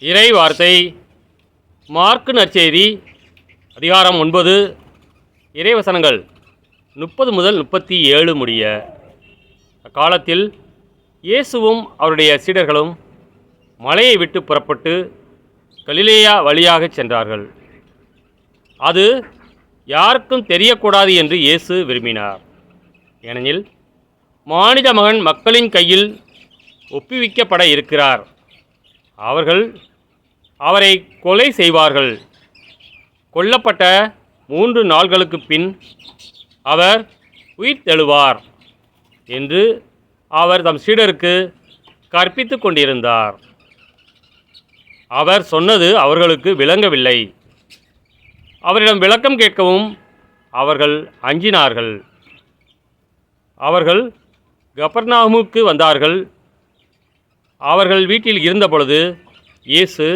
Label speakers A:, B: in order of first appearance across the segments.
A: இறை வார்த்தை மார்க்கு நற்செய்தி அதிகாரம் 9 இறைவசனங்கள் 30 முதல் 37 முடிய. அக்காலத்தில் இயேசுவும் அவருடைய சீடர்களும் மலையை விட்டு புறப்பட்டு கலிலேயா வழியாகச் சென்றார்கள். அது யாருக்கும் தெரியக்கூடாது என்று இயேசு விரும்பினார். ஏனெனில் மானிட மகன் மக்களின் கையில் ஒப்புவிக்கப்பட இருக்கிறார். அவர்கள் அவரை கொலை செய்வார்கள். கொல்லப்பட்ட 3 நாள்களுக்கு பின் அவர் உயிர்த்தெழுவார் என்று அவர் தம் சீடருக்கு கற்பித்து கொண்டிருந்தார். அவர் சொன்னது அவர்களுக்கு விளங்கவில்லை. அவரிடம் விளக்கம் கேட்கவும் அவர்கள் அஞ்சினார்கள். அவர்கள் கபர்நாகுமுக்கு வந்தார்கள். அவர்கள் வீட்டில் இருந்தபொழுது இயேசு,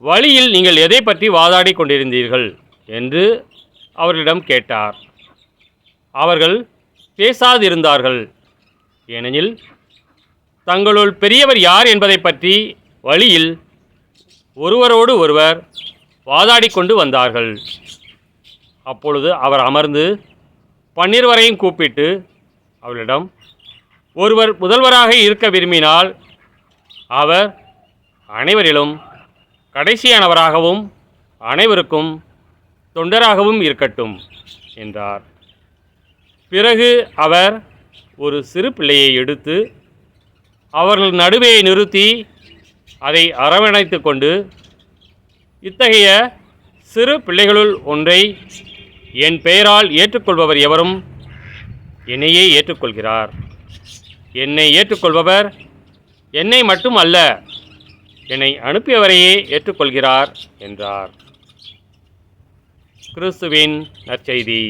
A: வழியில் நீங்கள் எதை பற்றி வாதாடி கொண்டிருந்தீர்கள் என்று அவர்களிடம் கேட்டார். அவர்கள் பேசாதிருந்தார்கள். ஏனெனில் தங்களுள் பெரியவர் யார் என்பதை பற்றி வழியில் ஒருவரோடு ஒருவர் வாதாடி கொண்டு வந்தார்கள். அப்பொழுது அவர் அமர்ந்து 12 கூப்பிட்டு அவர்களிடம், ஒருவர் முதல்வராக இருக்க விரும்பினால் அவர் அனைவரிலும் கடைசியானவராகவும் அனைவருக்கும் தொண்டராகவும் இருக்கட்டும் என்றார். பிறகு அவர் ஒரு சிறு பிள்ளையை எடுத்து அவர்கள் நடுவே நிறுத்தி அதை அரவணைத்து கொண்டு, இத்தகைய சிறு பிள்ளைகளுள் ஒன்றை என் பெயரால் ஏற்றுக்கொள்பவர் எவரும் என்னையே ஏற்றுக்கொள்கிறார். என்னை ஏற்றுக்கொள்பவர் என்னை மட்டும் அல்ல, என்னை அனுப்பியவரையே ஏற்றுக்கொள்கிறார் என்றார். கிறிஸ்துவின் நற்செய்தி.